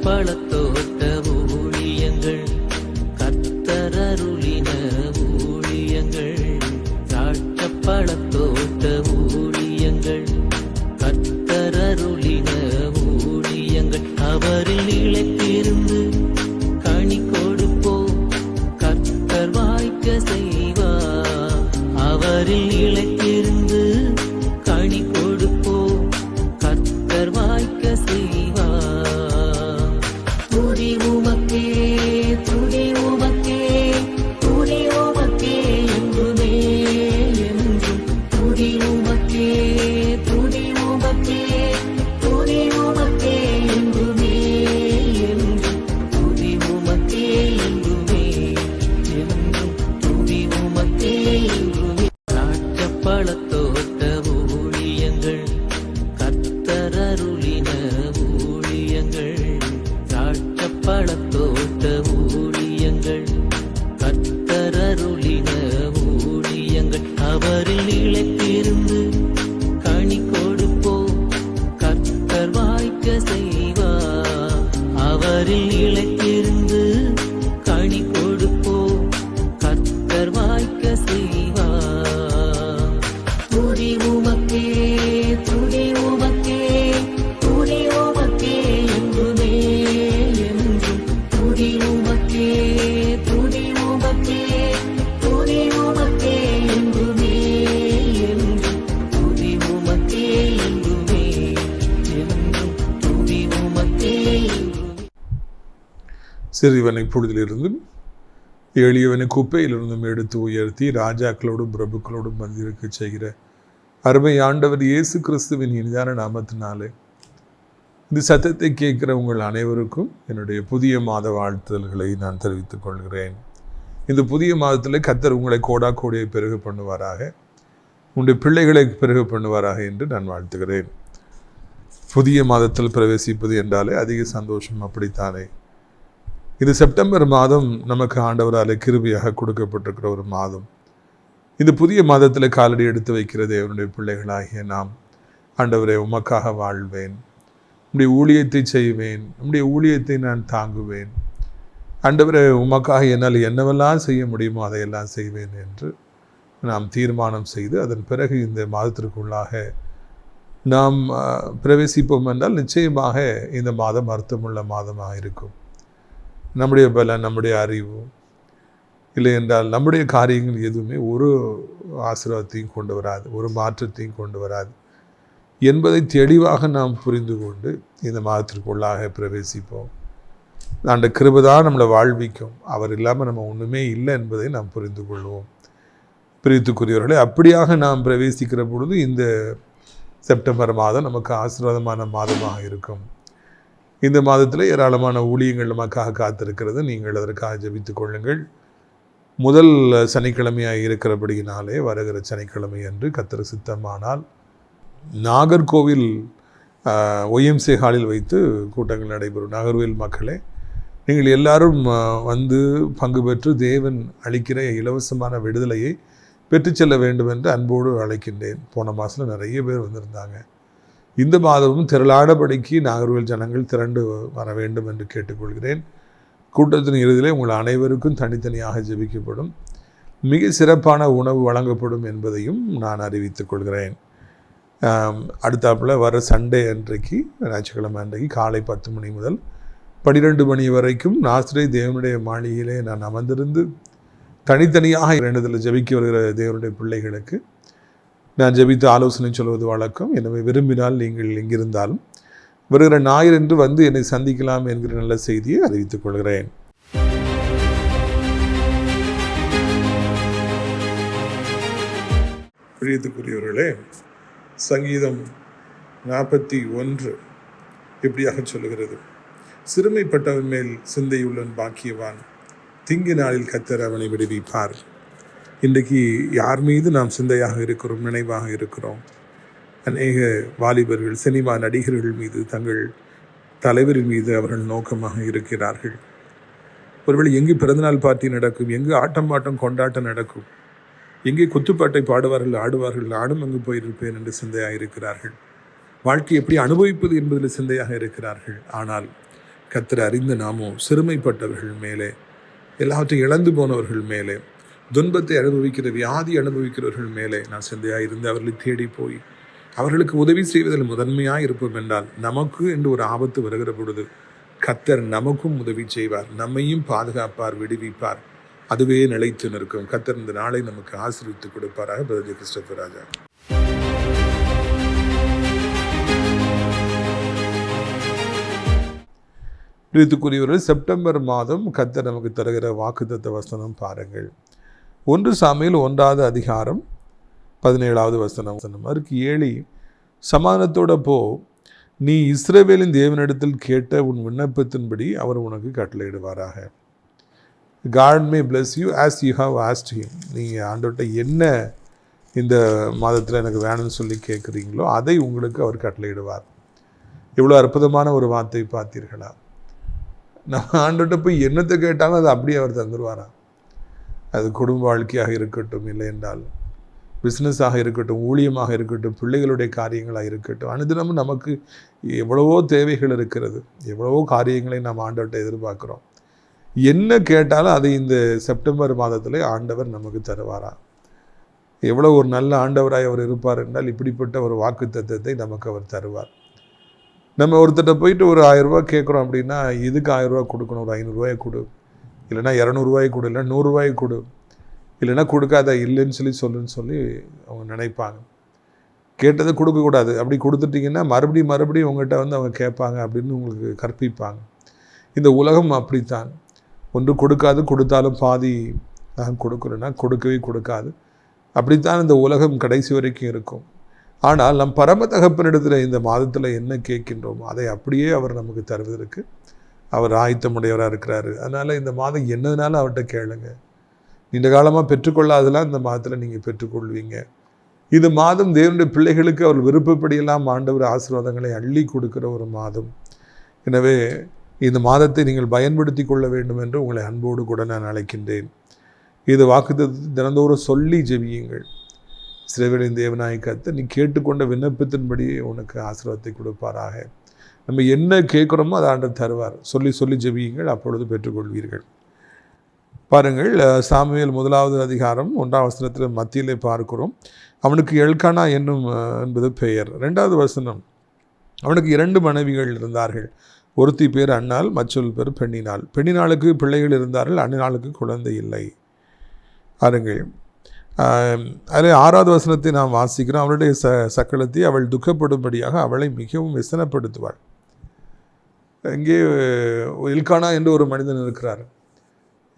பழத்தோட்ட ஊழியங்கள் கத்தரருளின ஊழியங்கள் திராட்சை பழத்தோட்ட ஊழியங்கள் கத்தரருளின ஊழியங்கள் அவரில் நிலைத்திருந்து கனி கொடுப்போம் கத்தர் வாய்க்க செய்வார் அவரில் நிலைத்திருந்து கனி கொடுப்போம் கத்தர் வாய்க்க செய்வார் துதி உமக்கே துதி உமக்கே துதி உமக்கே என்றுமே என்றும் துதி உமக்கே துதி உமக்கே துதி உமக்கே என்றுமே என்றும் துதி உமக்கே என்றுமே என்றும் துதி உமக்கே என்றுமே திராட்சை பழத்தோட்ட ஊழியங்கள் கத்தரருளின ஊழியங்கள் திராட்சை பழத்தோட்ட ஊழியங்கள் கத்தரருளின ஊழியங்கள் அவரில் நிலைத்திருந்து கனி கொடுப்போம் கத்தர் வாய்க்க செய்வார் அவரில் நிலைத்திருந்து கனி கொடுப்போம் கத்தர் வாய்க்க செய்வார் துதி உமக்கே துதி உமக்கே துதி உமக்கே என்றுமே என்றும் துதி உமக்கே துதி உமக்கே துதி உமக்கே என்றுமே என்றும் துதி உமக்கே என்றுமே என்றும் துதி உமக்கே என்றுமே. சிறியவனை பொழுதிலிருந்தும் எளியவனை குப்பையிலிருந்தும் எடுத்து உயர்த்தி ராஜாக்களோடும் பிரபுக்களோடும் மந்திருக்க செய்கிற அருமை ஆண்டவர் இயேசு கிறிஸ்துவின் இனிதான நாமத்தினாலே இந்த சத்தத்தை கேட்கிற உங்கள் அனைவருக்கும் என்னுடைய புதிய மாத வாழ்த்துதல்களை நான் தெரிவித்துக் கொள்கிறேன். இந்த புதிய மாதத்தில் கர்த்தர் உங்களை கோடா கோடியை பெருக பண்ணுவாராக, உங்களுடைய பிள்ளைகளை பெருக பண்ணுவாராக என்று நான் வாழ்த்துகிறேன். புதிய மாதத்தில் பிரவேசிப்பது என்றாலே அதிக சந்தோஷம், அப்படித்தானே? இது செப்டம்பர் மாதம் நமக்கு ஆண்டவரால் கிருபையாக கொடுக்கப்பட்டிருக்கிற ஒரு மாதம். இந்த புதிய மாதத்தில் காலடி எடுத்து வைக்கிற தேவனுடைய பிள்ளைகளாகிய நாம், ஆண்டவரே உமக்காக வாழ்வேன், உம்முடைய ஊழியத்தை செய்வேன், உம்முடைய ஊழியத்தை நான் தாங்குவேன், ஆண்டவரே உமக்காக என்னால் என்னவெல்லாம் செய்ய முடியுமோ அதையெல்லாம் செய்வேன் என்று நாம் தீர்மானம் செய்து அதன் பிறகு இந்த மாதத்திற்குள்ளாக நாம் பிரவேசிப்போம் என்றால் நிச்சயமாக இந்த மாதம் அர்த்தமுள்ள மாதமாக இருக்கும். நம்முடைய பலன், நம்முடைய அறிவு இல்லை என்றால் நம்முடைய காரியங்கள் எதுவுமே ஒரு ஆசீர்வாதத்தையும் கொண்டு வராது, ஒரு மாற்றத்தையும் கொண்டு வராது என்பதை தெளிவாக நாம் புரிந்து கொண்டு இந்த மாதத்திற்குள்ளாக பிரவேசிப்போம். அந்த கிருபை தான் நம்மளை வாழ்விக்கும், அவர் இல்லாமல் நம்ம ஒன்றுமே இல்லை என்பதை நாம் புரிந்து கொள்வோம். பிரியத்துக்குரியவர்களே, அப்படியாக நாம் பிரவேசிக்கிற பொழுது இந்த செப்டம்பர் மாதம் நமக்கு ஆசீர்வாதமான மாதமாக இருக்கும். இந்த மாதத்தில் ஏராளமான ஊழியங்கள் நமக்காக காத்திருக்கிறது. நீங்கள் அதற்காக ஜெபித்துக் கொள்ளுங்கள். முதல் சனிக்கிழமையாக இருக்கிறபடியினாலே வருகிற சனிக்கிழமை அன்று கர்த்தர் சித்தமானால் நாகர்கோவில் ஒய்எம்சி ஹாலில் வைத்து கூட்டங்கள் நடைபெறும். நாகர்கோவில் மக்களே, நீங்கள் எல்லாரும் வந்து பங்கு பெற்று தேவன் அளிக்கிற இலவசமான விடுதலையை பெற்றுச் செல்ல வேண்டும் என்று அன்போடு அழைக்கின்றேன். போன மாதத்தில் நிறைய பேர் வந்திருந்தாங்க. இந்த மாதமும் திரளானபடிக்கு நாகர்கோவில் ஜனங்கள் திரண்டு வர வேண்டும் என்று கேட்டுக்கொள்கிறேன். கூட்டத்தின் இறுதியிலே உங்கள் அனைவருக்கும் தனித்தனியாக ஜெபிக்கப்படும், மிக சிறப்பான உணவு வழங்கப்படும் என்பதையும் நான் அறிவித்துக் கொள்கிறேன். அடுத்தாப்பில் வர சண்டே அன்றைக்கு, ஞாயிற்றுக்கிழமை அன்றைக்கு காலை 10 மணி முதல் 12 மணி வரைக்கும் நாசிரே தேவனுடைய மாளிகையிலே நான் அமர்ந்திருந்து தனித்தனியாக இரண்டுதில் ஜெபிக்க வருகிற தேவனுடைய பிள்ளைகளுக்கு நான் ஜெபித்து ஆலோசனை சொல்வது வழக்கம். எனவே விரும்பினால் நீங்கள் எங்கிருந்தாலும் வருகிற ஞாயிறு என்று வந்து என்னை சந்திக்கலாம் என்கிற நல்ல செய்தியை அறிவித்துக் கொள்கிறேன். பிரியத்துக்குரியவர்களே, சங்கீதம் 41 இப்படியாக சொல்லுகிறது: சிறுமைப்பட்டவன் மேல் சிந்தையுள்ளன் பாக்கியவான், திங்கு நாளில் கர்த்தர் அவனை விடுவிப்பார். இன்றைக்கு யார் மீது நாம் சிந்தையாக இருக்கிறோம், நினைவாக இருக்கிறோம்? அநேக வாலிபர்கள் சினிமா நடிகர்கள் மீது, தங்கள் தலைவரின் மீது அவர்கள் நோக்கமாக இருக்கிறார்கள். ஒருவேளை எங்கு பிறந்தநாள் பார்ட்டி நடக்கும், எங்கு ஆட்டம் பாட்டம் கொண்டாட்டம் நடக்கும், எங்கே குத்துப்பாட்டை பாடுவார்கள், ஆடுவார்கள், நானும் அங்கு போயிருப்பேன் என்று சிந்தையாக இருக்கிறார்கள். வாழ்க்கை எப்படி அனுபவிப்பது என்பதில் சிந்தையாக இருக்கிறார்கள். ஆனால் கர்த்தரை அறிந்த நாமோ சிறுமைப்பட்டவர்கள் மேலே, எல்லாவற்றையும் இழந்து போனவர்கள் மேலே, துன்பத்தை அனுபவிக்கிற வியாதி அனுபவிக்கிறவர்கள் மேலே நான் சிந்தையாக இருந்து அவர்களை தேடி போய் அவர்களுக்கு உதவி செய்வதில் முதன்மையாக இருப்போம் என்றால், நமக்கு என்று ஒரு ஆபத்து வருகிற பொழுது கர்த்தர் நமக்கும் உதவி செய்வார், நம்மையும் பாதுகாப்பார், விடுவிப்பார். அதுவே நிலைத்து நிற்கும். கர்த்தர் இந்த நாளை நமக்கு ஆசீர்வித்து கொடுப்பாராக. பிரதர் கிறிஸ்டோபர் ராஜா. பிரியத்துக்குரியவர்கள், செப்டம்பர் மாதம் கர்த்தர் நமக்கு தருகிற வாக்குத்தத்த வசனம் பாருங்கள். 1 சாமுவேல் 1வது அதிகாரம் 17வது வசனம். அதற்கு ஏலி, சமாதானத்தோட போ, நீ இஸ்ரவேலின் தேவனிடத்தில் கேட்ட உன் விண்ணப்பத்தின்படி அவர் உனக்கு கட்டளையிடுவாராக. God may bless you as you have asked him. நீங்கள் ஆண்டவர்கிட்ட என்ன இந்த மாதத்தில் எனக்கு வேணும்னு சொல்லி கேட்குறீங்களோ அதை உங்களுக்கு அவர் கட்டளையிடுவார். இவ்வளோ அற்புதமான ஒரு வார்த்தை பார்த்தீர்களா? நம்ம ஆண்டவர்கிட்ட போய் என்னத்தை கேட்டாலும் அது அப்படியே அவர் தந்துடுவாராம். அது குடும்ப வாழ்க்கையாக இருக்கட்டும், இல்லை என்றால் பிஸ்னஸாக இருக்கட்டும், ஊழியமாக இருக்கட்டும், பிள்ளைகளுடைய காரியங்களாக இருக்கட்டும், அனுதினமும் நமக்கு எவ்வளவோ தேவைகள் இருக்கிறது, எவ்வளவோ காரியங்களை நாம் ஆண்டவர்கிட்ட எதிர்பார்க்குறோம். என்ன கேட்டாலும் அதை இந்த செப்டம்பர் மாதத்தில் ஆண்டவர் நமக்கு தருவாரா? எவ்வளோ ஒரு நல்ல ஆண்டவராய் அவர் இருப்பார் என்றால், இப்படிப்பட்ட ஒரு வாக்குத்தத்தத்தை நமக்கு அவர் தருவார். நம்ம ஒருத்தட்ட போயிட்டு ஒரு 1000 ரூபா கேட்குறோம் அப்படின்னா, இதுக்கு 1000 ரூபா கொடுக்கணும், ஒரு 500 ரூபாயை கொடு, இல்லைனா 200 ரூபாயை கொடு, இல்லை 100 ரூபாயை கொடு, இல்லைன்னா கொடுக்காத, இல்லைன்னு சொல்லுன்னு சொல்லி அவங்க நினைப்பாங்க. கேட்டதை கொடுக்கக்கூடாது. அப்படி கொடுத்துட்டிங்கன்னா மறுபடியும் உங்கள்கிட்ட வந்து அவங்க கேட்பாங்க அப்படின்னு உங்களுக்கு கற்பிப்பாங்க. இந்த உலகம் அப்படித்தான். ஒன்று கொடுக்காது, கொடுத்தாலும் பாதி நான் கொடுக்குறேன்னா கொடுக்கவே கொடுக்காது. அப்படித்தான் இந்த உலகம் கடைசி வரைக்கும் இருக்கும். ஆனால் நம் பரம தகப்பனிடத்தில் இந்த மாதத்தில் என்ன கேட்கின்றோமோ அதை அப்படியே அவர் நமக்கு தருவதற்கு அவர் ஆயத்தமுடையவராக இருக்கிறாரு. அதனால் இந்த மாதம் என்னதுனாலும் அவர்கிட்ட கேளுங்க. நீண்ட காலமாக பெற்றுக்கொள்ளாதெல்லாம் இந்த மாதத்தில் நீங்கள் பெற்றுக்கொள்வீங்க. இது மாதம் தேவனுடைய பிள்ளைகளுக்கு அவர் விருப்பப்படியெல்லாம் ஆண்டவர் ஆசீர்வாதங்களை அள்ளி கொடுக்கிற ஒரு மாதம். எனவே இந்த மாதத்தை நீங்கள் பயன்படுத்தி கொள்ள வேண்டும் என்று உங்களை அன்போடு கூட நான் அழைக்கின்றேன். இது வாக்குத்தத்தத்தை தினந்தோறும் சொல்லி ஜெபியுங்கள். இஸ்ரவேலின் தேவனாகிய கர்த்தர் நீ கேட்டுக்கொண்ட விண்ணப்பத்தின்படி உனக்கு ஆசீர்வாதத்தை கொடுப்பாராக. நம்ம என்ன கேட்குறோமோ அதை ஆண்டவர் தருவார். சொல்லி ஜெபியுங்கள், அப்பொழுது பெற்றுக்கொள்வீர்கள். பாருங்கள், சாமுவேல் 1வது அதிகாரம் 1ஆம் வசனத்தில் மத்தியிலே பார்க்கிறோம். அவனுக்கு எல்கானா என்பது பெயர். 2வது வசனம், அவனுக்கு 2 மனைவிகள் இருந்தார்கள். ஒருத்தி பேர் அன்னாள், மற்றொரு பேர் பெண்ணினாள். பெண்ணினாளுக்கு பிள்ளைகள் இருந்தார்கள், அந்நாளுக்கு குழந்தை இல்லை. பாருங்கள், அதில் 6வது வசனத்தை நாம் வாசிக்கிறோம். அவளுடைய சக்களத்தை அவள் துக்கப்படும்படியாக அவளை மிகவும் விசனப்படுத்துவாள். இங்கே எல்கானா என்று ஒரு மனிதன் இருக்கிறார்.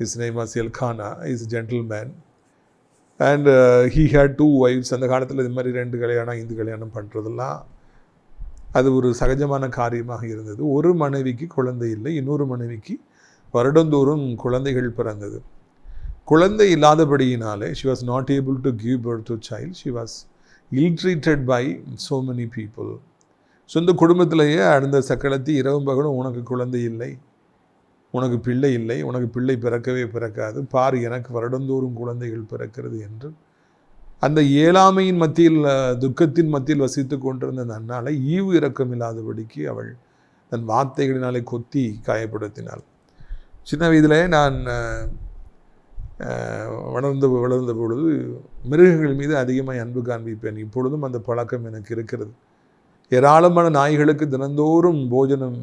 His name was Elkanah. He is a gentleman and he had 2 wives. அந்த காலத்தில் இது மாதிரி 2 கல்யாணம் 5 கல்யாணம் பண்ணுறதெல்லாம் அது ஒரு சகஜமான காரியமாக இருந்தது. ஒரு மனைவிக்கு குழந்தை இல்லை, இன்னொரு மனைவிக்கு வருடந்தோறும் குழந்தைகள் பிறந்தது. குழந்தை இல்லாதபடியினாலே she was not able to give birth to child. She was ill-treated by so many people. சொந்த குடும்பத்திலேயே அந்த சக்களத்தி இரவும் பகலும் உனக்கு குழந்தை இல்லை, உனக்கு பிள்ளை இல்லை, உனக்கு பிள்ளை பிறக்கவே பிறக்காது, பார் எனக்கு வருடந்தோறும் குழந்தைகள் பிறக்கிறது என்று அந்த இயலாமையின் மத்தியில், துக்கத்தின் மத்தியில் வசித்து கொண்டிருந்த அந்த அன்னாளை ஈவு இரக்கம் இல்லாதபடிக்கு அவள் தன் வார்த்தைகளினாலே கொத்தி காயப்படுத்தினாள். சின்ன வயதிலே நான் வளர்ந்த பொழுது மிருகங்கள் மீது அதிகமாக அன்பு காண்பிப்பேன். இப்பொழுதும் அந்த பழக்கம் எனக்கு இருக்கிறது. ஏராளமான நாய்களுக்கு தினந்தோறும் போஜனம்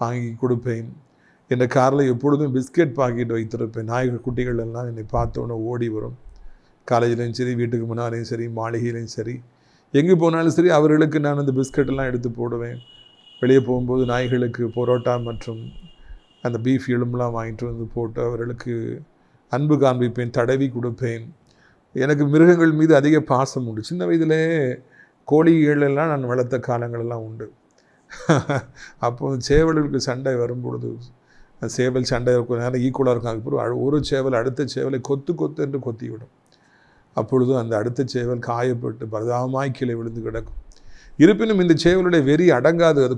வாங்கி கொடுப்பேன். என் காரில் எப்பொழுதும் பிஸ்கெட் பாக்கெட் வைத்திருப்பேன். நாய்கள் குட்டிகள் எல்லாம் என்னை பார்த்தோன்னே ஓடி வரும். காலேஜ்லேயும் சரி, வீட்டுக்கு முன்னாலேயும் சரி, மாளிகையிலையும் சரி, எங்கே போனாலும் சரி அவர்களுக்கு நான் அந்த பிஸ்கட்டெல்லாம் எடுத்து போடுவேன். வெளியே போகும்போது நாய்களுக்கு பரோட்டா மற்றும் அந்த பீஃப் எலும்புலாம் வாங்கிட்டு வந்து போட்டு அவர்களுக்கு அன்பு காண்பிப்பேன், தடவி கொடுப்பேன். எனக்கு மிருகங்கள் மீது அதிக பாசம் உண்டு. சின்ன வயதிலே கோழிகளெல்லாம் நான் வளர்த்த காலங்களெல்லாம் உண்டு. அப்போது சேவலுக்கு சண்டை வரும்பொழுது, சேவல் சண்டை கொஞ்ச நேரம் ஈக்குவலாக இருக்கும். அதுக்கப்புறம் ஒரு சேவல் அடுத்த சேவலை கொத்து என்று கொத்திவிடும். அப்பொழுது அந்த அடுத்த சேவல் காயப்பட்டு பரதாமாய் கீழே விழுந்து கிடக்கும். இருப்பினும் இந்த சேவலுடைய வெறி அடங்காது. அது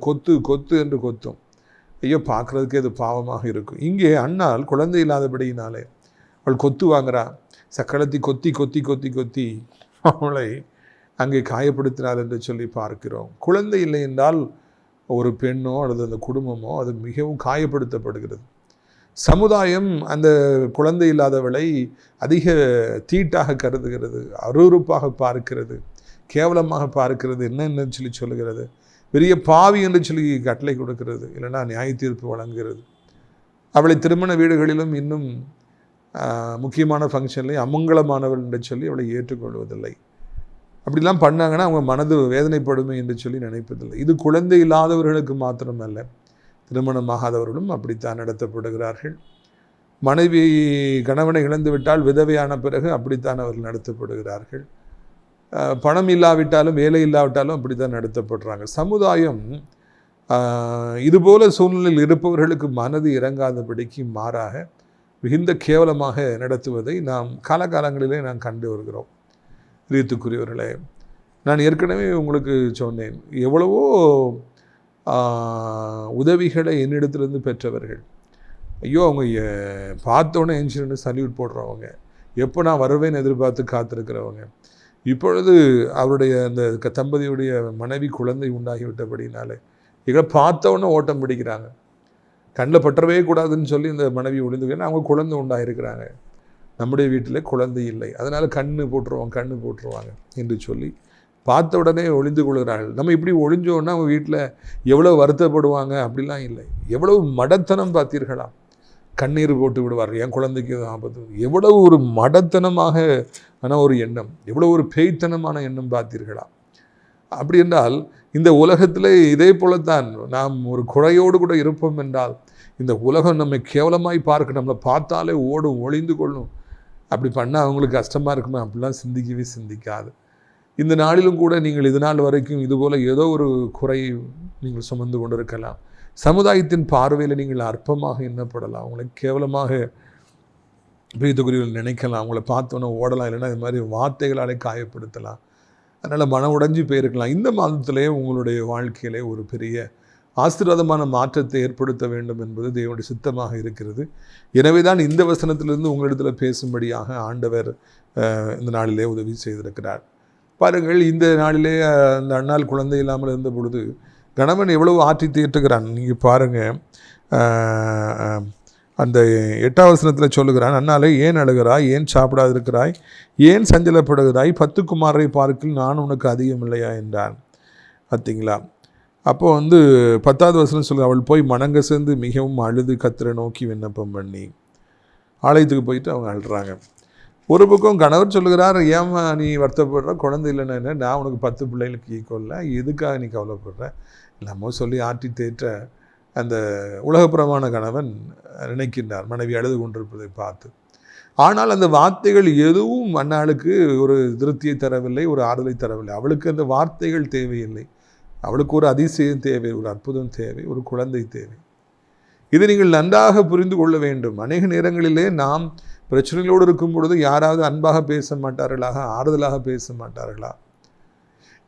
கொத்து என்று கொத்தும். ஐயோ, பார்க்குறதுக்கே அது பாவமாக இருக்கும். இங்கே அன்னாள் குழந்தை இல்லாதபடியினாலே அவள் கொத்து வாங்குறா. சக்களத்தை கொத்தி அவளை அங்கே காயப்படுத்தினாள் என்று சொல்லி பார்க்கிறோம். குழந்தை இல்லை என்றால் ஒரு பெண்ணோ அல்லது அந்த குடும்பமோ அது மிகவும் காயப்படுத்தப்படுகிறது. சமுதாயம் அந்த குழந்தை இல்லாதவளை அதிக தீட்டாக கருதுகிறது, அருவருப்பாக பார்க்கிறது, கேவலமாக பார்க்கிறது, என்னென்னு சொல்லி சொல்லுகிறது, பெரிய பாவி என்று சொல்லி கட்டளை கொடுக்கிறது, இல்லைன்னா நியாய தீர்ப்பு வழங்குகிறது. அவளை திருமண வீடுகளிலும் இன்னும் முக்கியமான ஃபங்க்ஷன்லேயும் அமங்கலமானவள் என்று சொல்லி அவளை ஏற்றுக்கொள்வதில்லை. அப்படிலாம் பண்ணாங்கன்னா அவங்க மனது வேதனைப்படுமே என்று சொல்லி நினைப்பதில்லை. இது குழந்தை இல்லாதவர்களுக்கு மாத்திரமல்ல, திருமணமாகாதவர்களும் அப்படித்தான் நடத்தப்படுகிறார்கள். மனைவி கணவனை இழந்து விட்டால் விதவையான பிறகு அப்படித்தான் அவர்கள் நடத்தப்படுகிறார்கள். பணம் இல்லாவிட்டாலும் வேலை இல்லாவிட்டாலும் அப்படித்தான் நடத்தப்படுறாங்க. சமுதாயம் இதுபோல சூழ்நிலையில் இருப்பவர்களுக்கு மனது இறங்காதபடிக்கு மாறாக மிகுந்த கேவலமாக நடத்துவதை நாம் காலகாலங்களிலே நாம் கண்டு வருகிறோம். ரீத்துக்குரியவர்களே, நான் ஏற்கனவே உங்களுக்கு சொன்னேன், எவ்வளவோ உதவிகளை என்னிடத்திலிருந்து பெற்றவர்கள், ஐயோ அவங்க பார்த்தோன்னே என்ஜினியர் சல்யூட் போடுறவங்க, எப்போ நான் வருவேன்னு எதிர்பார்த்து காத்திருக்கிறவங்க, இப்பொழுது அவருடைய அந்த தம்பதியுடைய மனைவி குழந்தை உண்டாகிவிட்டபடினாலே எங்களை பார்த்தோன்னே ஓட்டம் பிடிக்கிறாங்க. கண்ணில் பற்றவே கூடாதுன்னு சொல்லி இந்த மனைவி ஒளிந்துக்கிறேன், அவங்க குழந்தை உண்டாகிருக்கிறாங்க, நம்முடைய வீட்டில் குழந்தை இல்லை, அதனால் கண்ணு போட்டுருவாங்க என்று சொல்லி பார்த்த உடனே ஒளிந்து கொள்கிறார்கள். நம்ம இப்படி ஒளிஞ்சோன்னா அவங்க வீட்டில் எவ்வளோ வருத்தப்படுவாங்க அப்படிலாம் இல்லை. எவ்வளவு மடத்தனம் பார்த்தீர்களா, கண்ணீர் போட்டு விடுவார்கள், என் குழந்தைக்கு ஆபத்து. எவ்வளவு ஒரு மடத்தனமாக ஒரு எண்ணம், எவ்வளோ ஒரு பேய்த்தனமான எண்ணம் பார்த்தீர்களா. அப்படி என்றால் இந்த உலகத்தில் இதே போலத்தான் நாம் ஒரு குறையோடு கூட இருப்போம் என்றால் இந்த உலகம் நம்மை கேவலமாய் பார்க்க, நம்மளை பார்த்தாலே ஓடும், ஒளிந்து கொள்ளும். அப்படி பண்ணால் அவங்களுக்கு கஷ்டமாக இருக்குமே, அப்படிலாம் சிந்திக்கவே சிந்திக்காது. இந்த நாளிலும் கூட நீங்கள் இது நாள் வரைக்கும் இதுபோல் ஏதோ ஒரு குறை நீங்கள் சுமந்து கொண்டு இருக்கலாம். சமுதாயத்தின் பார்வையில் நீங்கள் அற்பமாக எண்ணப்படலாம், அவங்களை கேவலமாக பிரீத்துக்குரியவர்கள் நினைக்கலாம், அவங்கள பார்த்தோன்னே ஓடலாம், இல்லைன்னா இது மாதிரி வார்த்தைகளாலே காயப்படுத்தலாம். அதனால் மன உடைஞ்சு போயிருக்கலாம். இந்த மாதத்திலே உங்களுடைய வாழ்க்கையிலே ஒரு பெரிய ஆசீர்வாதமான மாற்றத்தை ஏற்படுத்த வேண்டும் என்பது தேவனுடைய சித்தமாக இருக்கிறது. எனவே தான் இந்த வசனத்திலிருந்து உங்களிடத்தில் பேசும்படியாக ஆண்டவர் இந்த நாளிலே உதவி செய்திருக்கிறார். பாருங்கள், இந்த நாளிலே அந்த அண்ணால் குழந்தை இல்லாமல் இருந்த பொழுது கணவன் எவ்வளவு ஆற்றி தேற்றுகிறான். நீங்கள் பாருங்கள், அந்த 8ஆம் வசனத்தில் சொல்லுகிறான், அண்ணாலே ஏன் அழுகிறாய், ஏன் சாப்பிடாதிருக்கிறாய், ஏன் சஞ்சலப்படுகிறாய், 10 குமாரரை பார்க்கில் நான் உனக்கு அதிகம் இல்லையா என்றான். பார்த்தீங்களா? அப்போ 10ஆவது வசனம் சொல்லுங்க, அவள் போய் மனங்க சேர்ந்து மிகவும் அழுது கர்த்தரை நோக்கி விண்ணப்பம் பண்ணி, ஆலயத்துக்கு போயிட்டு அவங்க அழுறாங்க. ஒரு பக்கம் கணவர் சொல்லுகிறார், ஏம்மா நீ வருத்தப்படுற, குழந்தை இல்லைன்னா என்ன, நான் உனக்கு 10 பிள்ளைகளுக்கு ஈக்குவல்ல, எதுக்காக நீ கவலைப்படுற, இல்லாமல் சொல்லி ஆற்றி தேற்ற அந்த உலகப்புறமான கணவன் நினைக்கின்றார் மனைவி அழுது கொண்டிருப்பதை பார்த்து. ஆனால் அந்த வார்த்தைகள் எதுவும் அண்ணாளுக்கு ஒரு திருப்தியை தரவில்லை, ஒரு ஆறுதலை தரவில்லை. அவளுக்கு அந்த வார்த்தைகள் தேவையில்லை, அவளுக்கு ஒரு அதிசயம் தேவை, ஒரு அற்புதம் தேவை, ஒரு குழந்தை தேவை. இதை நீங்கள் நன்றாக புரிந்து கொள்ள வேண்டும். அநேக நேரங்களிலே நாம் பிரச்சனைகளோடு இருக்கும் பொழுது யாராவது அன்பாக பேச மாட்டார்களா, ஆறுதலாக பேச மாட்டார்களா,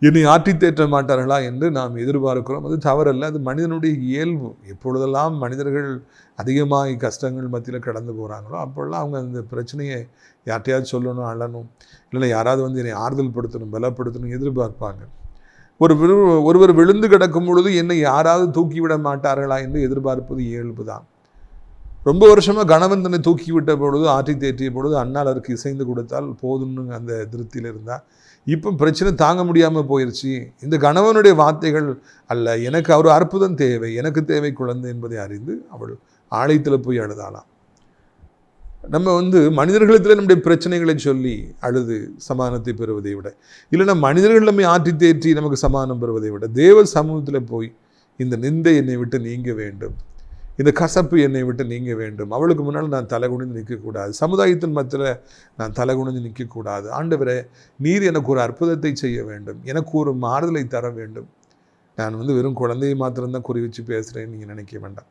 என்னை ஆற்றி தேற்ற மாட்டார்களா என்று நாம் எதிர்பார்க்கிறோம். அது தவறல்ல, அது மனிதனுடைய இயல்பு. எப்பொழுதெல்லாம் மனிதர்கள் அதிகமாக கஷ்டங்கள் மத்தியில் கடந்து போகிறாங்களோ அப்போல்லாம் அவங்க அந்த பிரச்சனையை யார்ட்டையாவது சொல்லணும், அழணும், இல்லைன்னா யாராவது என்னை ஆறுதல் படுத்தணும், பலப்படுத்தணும் எதிர்பார்ப்பாங்க. ஒருவர் விழுந்து கிடக்கும் பொழுது என்னை யாராவது தூக்கிவிட மாட்டார்களா என்று எதிர்பார்ப்பது இயல்பு தான். ரொம்ப வருஷமாக கணவன் தன்னை தூக்கி விட்ட பொழுது, ஆற்றி தேற்றிய பொழுது அண்ணால் அதற்கு இசைந்து கொடுத்தால் போதும்னு அந்த திருப்தியில் இருந்தால், இப்போ பிரச்சனை தாங்க முடியாமல் போயிடுச்சு. இந்த கணவனுடைய வார்த்தைகள் அல்ல, எனக்கு ஒரு அற்புதம் தேவை, எனக்கு தேவை குழந்தை என்பதை அறிந்து அவள் ஆலயத்தில் போய் அழுதாளாம். நம்ம மனிதர்களிடத்தில் நம்முடைய பிரச்சனைகளை சொல்லி அழுது சமாதானத்தை பெறுவதை விட, இல்லைன்னா மனிதர்கள் நம்மை ஆற்றி தேற்றி நமக்கு சமாதானம் பெறுவதை விட, தேவ சமூகத்தில் போய் இந்த நிந்தை என்னை விட்டு நீங்க வேண்டும், இந்த கசப்பு என்னை விட்டு நீங்க வேண்டும், அவளுக்கு முன்னால் நான் தலை குனிந்து நிற்கக்கூடாது, சமுதாயத்தின் மத்தியில் நான் தலை குனிந்து நிற்கக்கூடாது, ஆண்டவரே நீர் எனக்கு ஒரு அற்புதத்தை செய்ய வேண்டும், எனக்கு ஒரு மாறுதலை தர வேண்டும். நான் வெறும் குழந்தையை மாத்திரம்தான் குறி வச்சு பேசுகிறேன்னு நீங்கள் நினைக்க வேண்டாம்.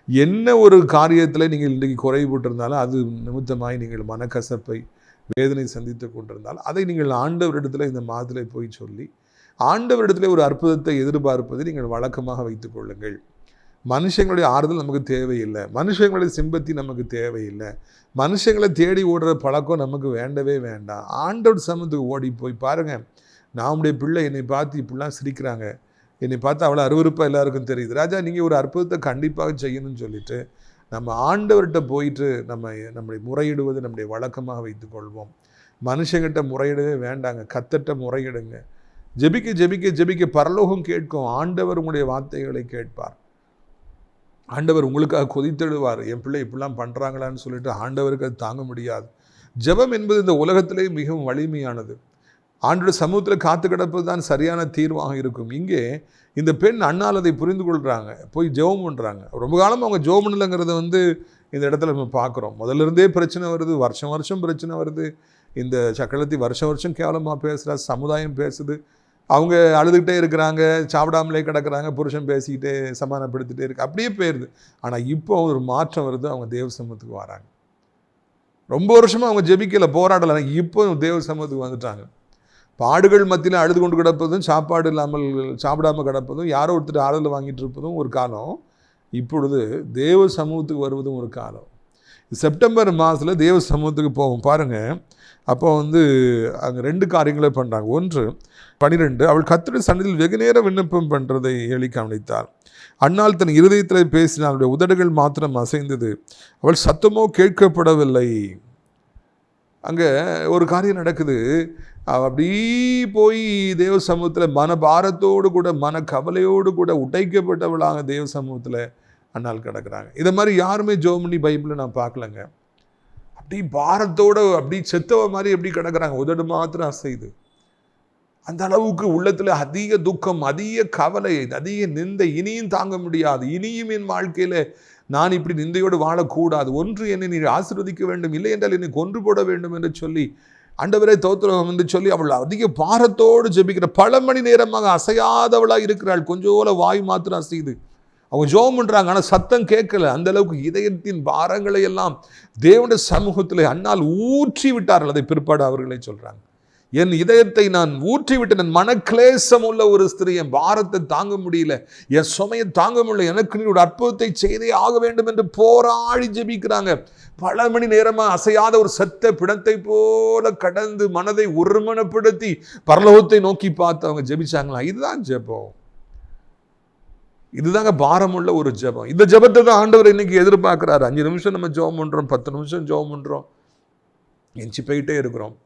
என்ன ஒரு காரியத்தில் நீங்கள் இன்றைக்கு குறைபட்டிருந்தாலும் அது நிமித்தமாய் நீங்கள் மனக்கசப்பை வேதனை சந்தித்து கொண்டிருந்தாலும் அதை நீங்கள் ஆண்டவரிடத்தில் இந்த மாதத்தில் போய் சொல்லி ஆண்டவரிடத்தில் ஒரு அற்புதத்தை எதிர்பார்ப்பதை நீங்கள் வழக்கமாக வைத்துக் கொள்ளுங்கள். மனுஷங்களுடைய ஆறுதல் நமக்கு தேவையில்லை, மனுஷங்களுடைய சிம்பத்தி நமக்கு தேவையில்லை, மனுஷங்களை தேடி ஓடுற பழக்கம் நமக்கு வேண்டவே வேண்டாம். ஆண்டவர் சமூகத்துக்கு ஓடி போய் பாருங்கள், நம்முடைய பிள்ளை என்னை பார்த்து இப்படிலாம் சிரிக்கிறாங்க, என்னை பார்த்து அவ்வளோ அருவருப்பாக எல்லாருக்கும் தெரியுது. ராஜா நீங்கள் ஒரு அற்புதத்தை கண்டிப்பாக செய்யணும்னு சொல்லிட்டு நம்ம ஆண்டவர்கிட்ட போயிட்டு நம்முடைய முறையிடுவது நம்முடைய வழக்கமாக வைத்துக்கொள்வோம். மனுஷங்கிட்ட முறையிடவே வேண்டாங்க, கத்தட்ட முறையிடுங்க. ஜெபிக்க ஜெபிக்க ஜெபிக்க பரலோகம் கேட்கும். ஆண்டவர் உங்களுடைய வார்த்தைகளை கேட்பார். ஆண்டவர் உங்களுக்காக கொதித்தெழுவார். என் பிள்ளை இப்படிலாம் பண்ணுறாங்களான்னு சொல்லிட்டு ஆண்டவருக்கு அது தாங்க முடியாது. ஜெபம் என்பது இந்த உலகத்திலே மிகவும் வலிமையானது. ஆண்டோட சமூகத்தில் காத்து கிடப்பது தான் சரியான தீர்வாக இருக்கும். இங்கே இந்த பெண் அண்ணால் அதை புரிந்து கொள்கிறாங்க, போய் ஜெபம் பண்ணுறாங்க. ரொம்ப காலம் அவங்க ஜெபம் பண்ணலைங்கிறத இந்த இடத்துல நம்ம பார்க்குறோம். முதல்ல இருந்தே பிரச்சனை வருது, வருஷம் வருஷம் பிரச்சனை வருது. இந்த சக்கரவர்த்தி வருஷம் வருஷம் கேவலமாக பேசுகிறா, சமுதாயம் பேசுது. அவங்க அழுதுகிட்டே இருக்கிறாங்க, சாப்பிடாமலே கிடக்கிறாங்க, புருஷன் பேசிக்கிட்டே சமாதானப்படுத்திகிட்டே இருக்கு, அப்படியே போயிடுது. ஆனால் இப்போ ஒரு மாற்றம் வருது, அவங்க தேவ சமூகத்துக்கு வராங்க. ரொம்ப வருஷமாக அவங்க ஜெபிக்கலை, போராடலை, இப்போ தேவ சமூகத்துக்கு வந்துட்டாங்க. பாடுகள் மத்தியில் அழுது கொண்டு கிடப்பதும், சாப்பாடு இல்லாமல் சாப்பிடாமல் கிடப்பதும், யாரோ ஒருத்தர் ஆறுதல் வாங்கிட்டு இருப்பதும் ஒரு காலம். இப்பொழுது தேவ சமூகத்துக்கு வருவதும் ஒரு காலம். செப்டம்பர் மாதத்தில் தேவ சமூகத்துக்கு போவோம் பாருங்கள். அப்போ அங்கே 2 காரியங்களை பண்ணுறாங்க. 1, 12, அவள் கர்த்தருடைய சந்நிதியில் வெகு நேரம் விண்ணப்பம் பண்ணுறதை ஏலி கவனித்தாள். அன்னாள் தன் இருதயத்தில் பேசினாள், அவளுடைய உதடுகள் மாத்திரம் அசைந்தது, அவள் சத்தமோ கேட்கப்படவில்லை. அங்கே ஒரு காரியம் நடக்குது. அப்படி போய் தேவ சமூகத்தில் மன பாரத்தோடு கூட, மன கவலையோடு கூட உடைக்கப்பட்டவளாக தேவ சமூகத்தில் அன்னாள் கிடக்கிறாங்க. இதை மாதிரி யாருமே ஜெபம் பண்ணி பைபிளில் நான் பார்க்கலங்க. அப்படி பாரத்தோடு அப்படி செத்தவ மாதிரி எப்படி கிடக்கிறாங்க, உதடு மாத்திரம் அசைது. அந்த அளவுக்கு உள்ளத்தில் அதிக துக்கம், அதிக கவலை, அதிக நிந்தை. இனியும் தாங்க முடியாது, இனியும் என் வாழ்க்கையில் நான் இப்படி நிந்தையோடு வாழக்கூடாது. ஒன்று என்னை நீ ஆசீர்வதிக்க வேண்டும், இல்லை என்றால் என்னை கொன்று போட வேண்டும் என்று சொல்லி, ஆண்டவரே தோத்திரம் என்று சொல்லி அவள் அதிக பாரத்தோடு ஜெபிக்கிற, பல மணி நேரமாக அசையாதவளாக இருக்கிறாள். கொஞ்சோல வாய் மாத்திரம் அசையுது. அவங்க ஜெபம் பண்ணுறாங்க, ஆனால் சத்தம் கேட்கல. அந்த அளவுக்கு இதயத்தின் பாரங்களை எல்லாம் தேவனுடைய சமூகத்தில் அன்னால் ஊற்றி விட்டார்கள். அதை பிற்பாடு அவர்களே சொல்கிறாங்க, என் இதயத்தை நான் ஊற்றி விட்டேன். என் மனக்லேசம் உள்ள ஒரு ஸ்திரீ, என் பாரத்தை தாங்க முடியல, என் சுமையை தாங்க முடியல, எனக்கு நீ ஒரு அற்புதத்தை செய்தே ஆக வேண்டும் என்று போராடி ஜெபிக்கிறாங்க. பல மணி நேரமாக அசையாத ஒரு செத்த பிணத்தை போல கடந்து மனதை ஒருமனப்படுத்தி பரலோகத்தை நோக்கி பார்த்து அவங்க ஜெபிச்சாங்களா. இதுதான் ஜெபம், இதுதாங்க பாரமுள்ள ஒரு ஜெபம். இந்த ஜெபத்தை தான் ஆண்டவர் இன்னைக்கு எதிர்பார்க்கிறாரு. 5 நிமிஷம் நம்ம ஜெபம் பண்ணுறோம், 10 நிமிஷம் ஜெபம் பண்ணுறோம், எஞ்சி போயிட்டே இருக்கிறோம்.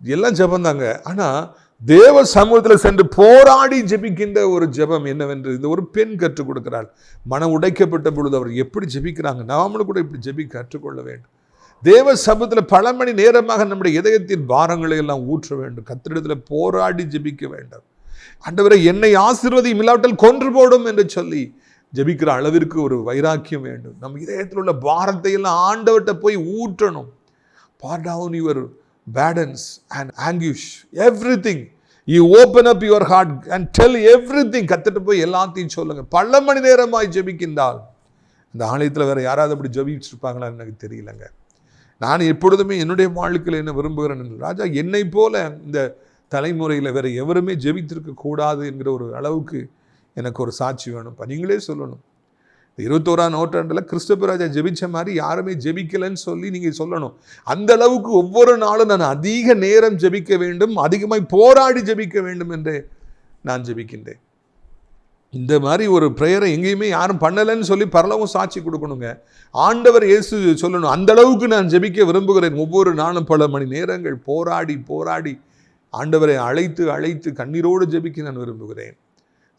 எல்லாம் ஜெபம் தாங்க. ஆனால் தேவ சமூகத்தில் சென்று போராடி ஜெபிக்கின்ற ஒரு ஜெபம் என்னவென்று இந்த ஒரு பெண் கற்றுக் கொடுக்கிறாள். மனம் உடைக்கப்பட்ட பொழுது அவர் எப்படி ஜெபிக்கிறாங்க, நாமளும் கூட இப்படி ஜெபிக்க கற்றுக்கொள்ள வேண்டும். தேவ சமூகத்தில் பல மணி நேரமாக நம்முடைய இதயத்தின் பாரங்களை எல்லாம் ஊற்ற வேண்டும். கர்த்தரிடத்தில் போராடி ஜெபிக்க வேண்டும். ஆண்டவரே என்னை ஆசீர்வதியும், இல்லாவிட்டால் கொன்று போடும் என்று சொல்லி ஜெபிக்கிற அளவிற்கு ஒரு வைராக்கியம் வேண்டும். நம் இதயத்தில் உள்ள பாரத்தை எல்லாம் ஆண்டவர்கிட்ட போய் ஊற்றணும். pour down your burdens and anguish, everything. You open up your heart and tell everything. கத்திட்டு போய் எல்லாத்தையும் சொல்லுங்க. பல மணி நேரமாய் ஜெபிக்கின்றால், இந்த ஆலயத்தில் வேற யாராவது அப்படி ஜெபிச்சிருப்பாங்களான்னு எனக்கு தெரியலங்க. நான் எப்பொழுதுமே என்னுடைய வாழ்க்கையில் என்ன விரும்புகிறேன், ராஜா என்னை போல இந்த தலைமுறையில் வேற எவருமே ஜெபித்திருக்க கூடாது என்கிற ஒரு அளவுக்கு எனக்கு ஒரு சாட்சி வேணும்ப்பா. நீங்களே சொல்லணும். 21ஆம் நூற்றாண்டில் கிறிஸ்தபராஜா ஜெபிச்ச மாதிரி யாருமே ஜெபிக்கலைன்னு சொல்லி நீங்கள் சொல்லணும். அந்த அளவுக்கு ஒவ்வொரு நாளும் நான் அதிக நேரம் ஜெபிக்க வேண்டும், அதிகமாய் போராடி ஜெபிக்க வேண்டும் என்று நான் ஜெபிக்கின்றேன். இந்த மாதிரி ஒரு ப்ரேயரை எங்கேயுமே யாரும் பண்ணலைன்னு சொல்லி பரலோகம் சாட்சி கொடுக்கணுங்க. ஆண்டவர் இயேசு சொல்லணும், அந்த அளவுக்கு நான் ஜெபிக்க விரும்புகிறேன். ஒவ்வொரு நாளும் பல மணி நேரங்கள் போராடி போராடி ஆண்டவரை அழைத்து அழைத்து கண்ணீரோடு ஜெபிக்க நான் விரும்புகிறேன்.